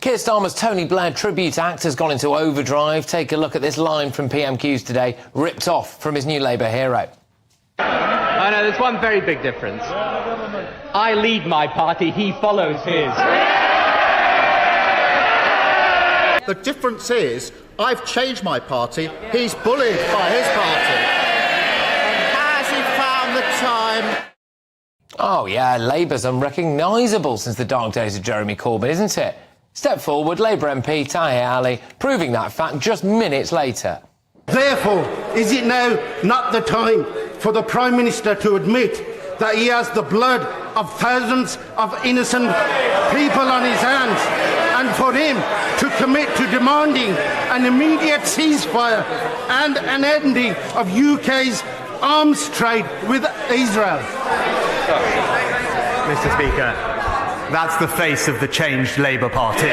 Keir Starmer's Tony Blair tribute act has gone into overdrive. Take a look at this line from PMQs today, ripped off from his new Labour hero. Oh no, there's one very big difference. I lead my party, he follows his. The difference is, I've changed my party, he's bullied by his party. Has he found the time? Oh yeah, Labour's unrecognisable since the dark days of Jeremy Corbyn, isn't it? Step forward, Labour MP Tahir Ali, proving that fact just minutes later. Therefore, is it now not the time for the Prime Minister to admit that he has the blood of thousands of innocent people on his hands, and for him to commit to demanding an immediate ceasefire and an ending of UK's arms trade with Israel? Mr. Speaker, that's the face of the changed Labour Party.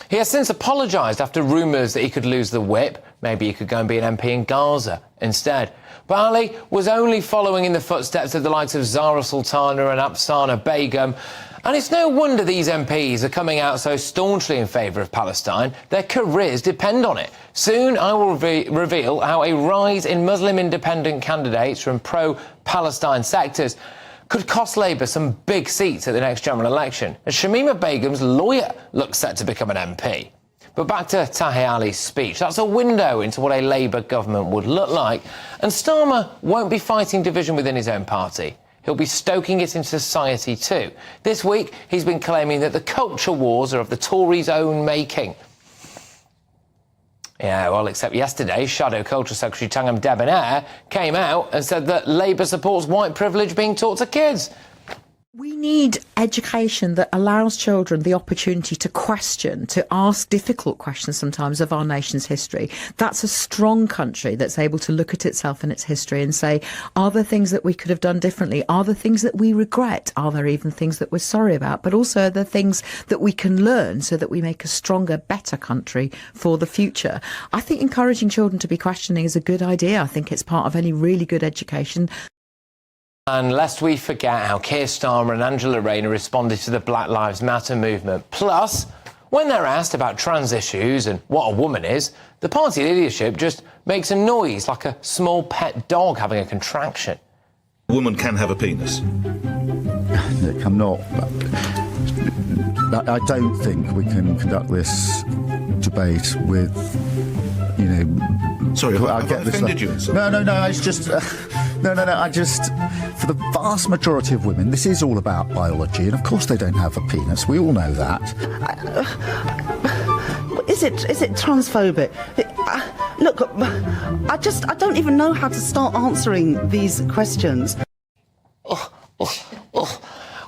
He has since apologised after rumours that he could lose the whip. Maybe he could go and be an MP in Gaza instead. But Ali was only following in the footsteps of the likes of Zahra Sultana and Afsana Begum. And it's no wonder these MPs are coming out so staunchly in favour of Palestine. Their careers depend on it. Soon I will reveal how a rise in Muslim independent candidates from pro-Palestine sectors could cost Labour some big seats at the next general election, as Shamima Begum's lawyer looks set to become an MP. But back to Tahir Ali's speech. That's a window into what a Labour government would look like. And Starmer won't be fighting division within his own party. He'll be stoking it in society too. This week, he's been claiming that the culture wars are of the Tories' own making. Yeah, well, except yesterday, Shadow Culture Secretary Tangham Debonair came out and said that Labour supports white privilege being taught to kids. We need education that allows children the opportunity to question, to ask difficult questions sometimes of our nation's history. That's a strong country that's able to look at itself and its history and say, are there things that we could have done differently? Are there things that we regret? Are there even things that we're sorry about? But also are there things that we can learn so that we make a stronger, better country for the future? I think encouraging children to be questioning is a good idea. I think it's part of any really good education. And lest we forget how Keir Starmer and Angela Rayner responded to the Black Lives Matter movement. Plus, when they're asked about trans issues and what a woman is, the party leadership just makes a noise like a small pet dog having a contraction. A woman can have a penis. Nick, I'm not. I don't think we can conduct this debate with, you know. Sorry, I have get I this. offended you? No. It's just. No. I just, for the vast majority of women, this is all about biology, and of course they don't have a penis. We all know that. Is it transphobic? Look, I don't even know how to start answering these questions.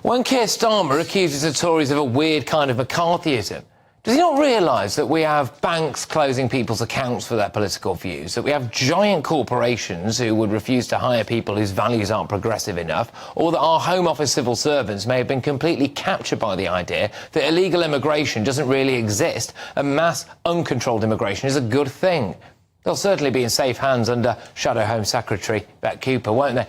When Keir Starmer accuses the Tories of a weird kind of McCarthyism, does he not realise that we have banks closing people's accounts for their political views, that we have giant corporations who would refuse to hire people whose values aren't progressive enough, or that our Home Office civil servants may have been completely captured by the idea that illegal immigration doesn't really exist and mass uncontrolled immigration is a good thing? They'll certainly be in safe hands under Shadow Home Secretary Beck Cooper, won't they?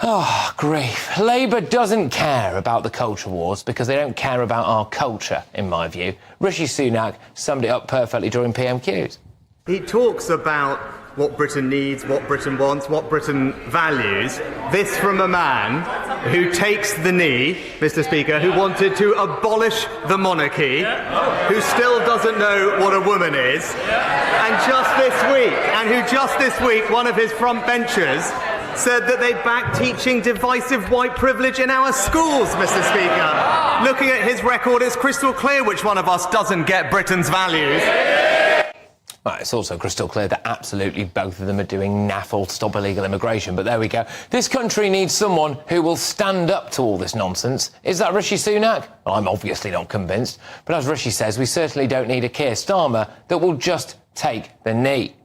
Oh, grief. Labour doesn't care about the culture wars because they don't care about our culture, in my view. Rishi Sunak summed it up perfectly during PMQs. He talks about what Britain needs, what Britain wants, what Britain values. This from a man who takes the knee, Mr. Speaker, who wanted to abolish the monarchy, who still doesn't know what a woman is, and who just this week, one of his front benchers said that they back teaching divisive white privilege in our schools, Mr. Speaker. Looking at his record, it's crystal clear which one of us doesn't get Britain's values. Well, it's also crystal clear that absolutely both of them are doing naffle to stop illegal immigration, but there we go. This country needs someone who will stand up to all this nonsense. Is that Rishi Sunak? Well, I'm obviously not convinced, but as Rishi says, we certainly don't need a Keir Starmer that will just take the knee.